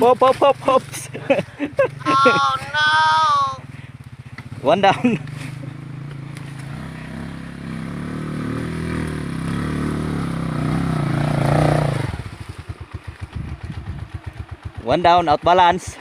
Hop, hop, hop, hop. Oh no! One down. One down, out balance.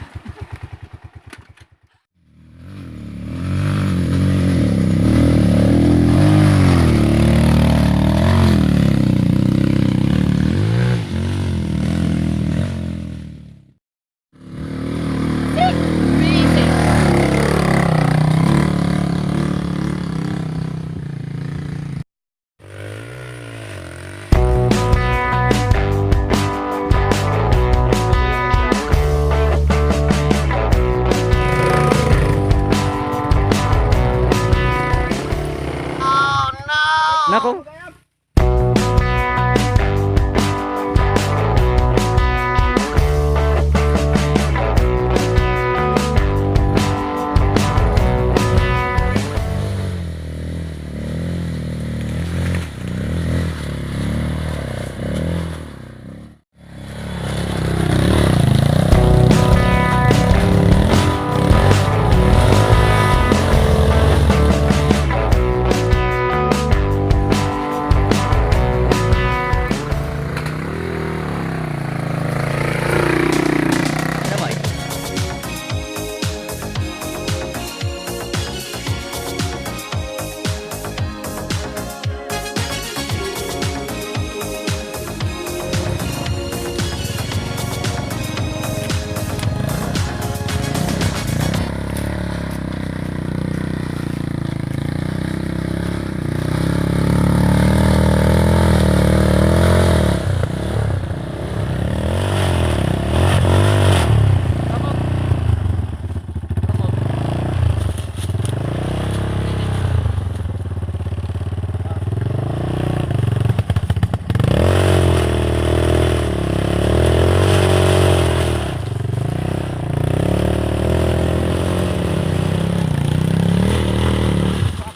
Oh no! Nako. Damay.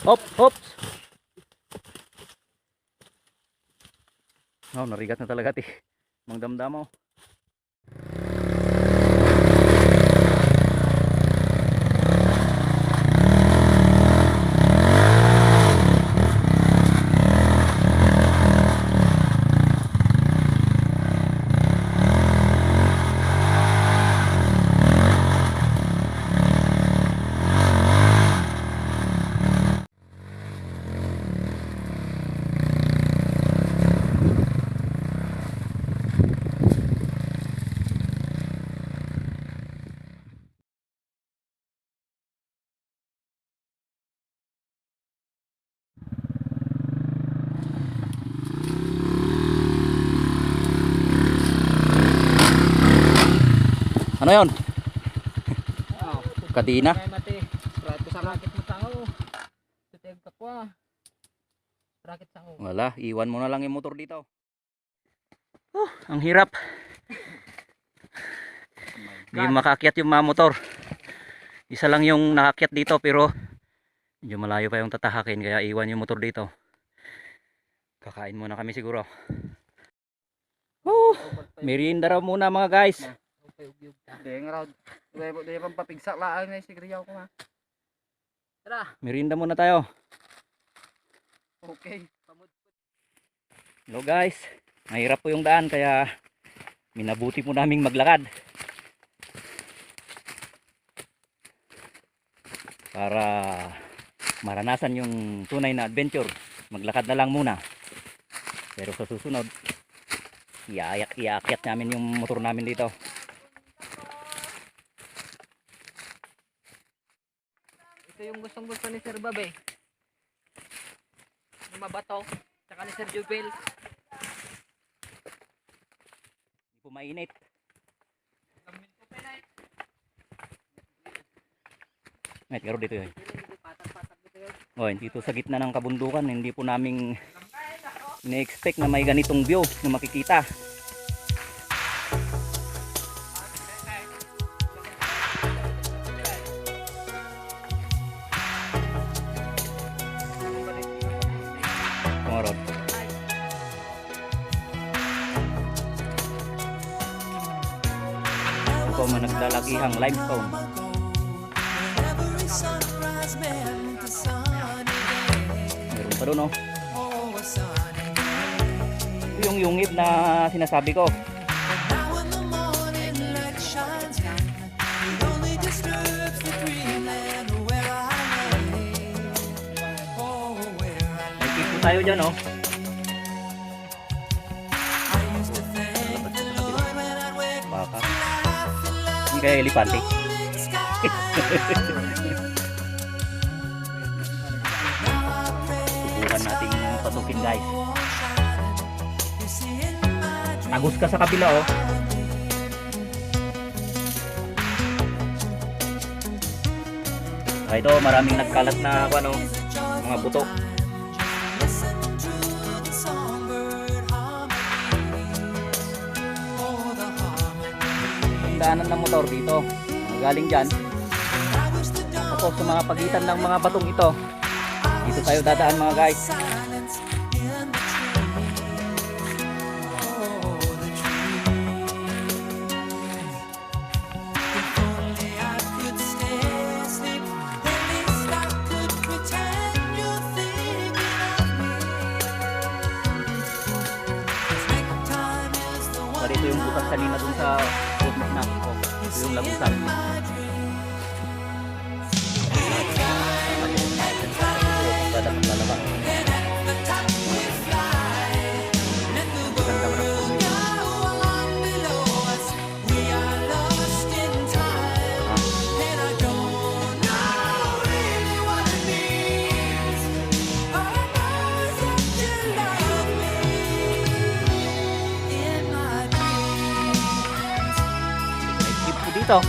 Hop, hop. Oh, narigat na talaga ti. Mang damdamaw. Ano yon? Kadina. Rato sa rakit mo tao. Tuteg ka pa. Rakit sa ako. Wala, iwan mo na lang yung motor dito. Oh, ang hirap. Hindi makakyat yung mga motor. Isa lang yung nakakyat dito pero medyo malayo pa yung tatahakin kaya iwan yung motor dito. Kakain muna kami siguro. Oh, merienda raw muna mga guys. Deng raw. Dahil pang papigsak laang na sigriyaw ko ha. Tara. Merienda muna tayo. Okay. Hello guys. Mahirap po yung daan kaya minabuti po naming maglakad. Para maranasan yung tunay na adventure. Maglakad na lang muna. Pero sa susunod, iaakyat namin yung motor namin dito. Ito yung gustong gusto ni Sir Babe. Yung mabato. Tsaka ni Sir Jubel. Hindi po mainit. Ngayon, karo dito yun. Oh, dito sa gitna ng kabundukan, hindi po naming ina-expect na may ganitong view na makikita. Tumarod. ko naglalakihang limestone. Meron pa doon, oh. Ito yung yungib na sinasabi ko. May tipo tayo dyan, oh. Baka. Hindi kaya elepante. Subukan nating pasukin, guys. Agos ka sa kabila, oh. Ito, maraming nagkalat na ano, mga buto. Ang daanan ng motor dito, galing dyan. Tapos sa mga pagitan ng mga batong ito, dito tayo dadaan, mga guys. Ito yung butas kanina dun sa food map ko. Ito yung lagusan. Dapat lalaba. Ganda mo ng food map. Dito.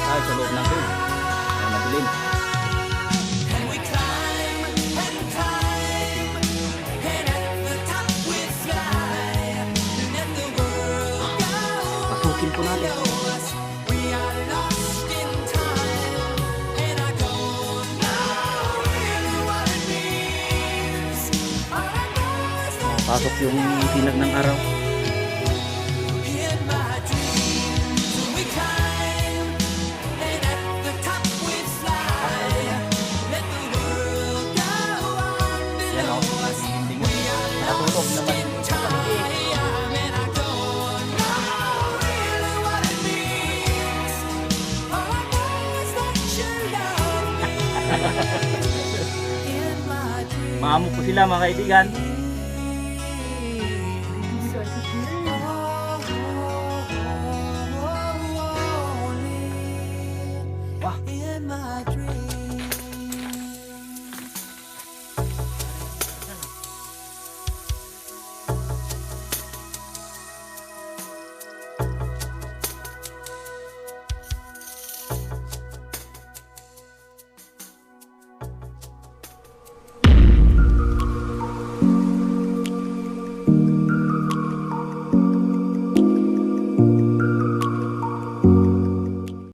Ay, sa loob ng room. Ay, madilim. Pasukin po natin. Pasok yung sinag ng araw. Natutog naman sa paligid. Maamok po sila, mga kaibigan.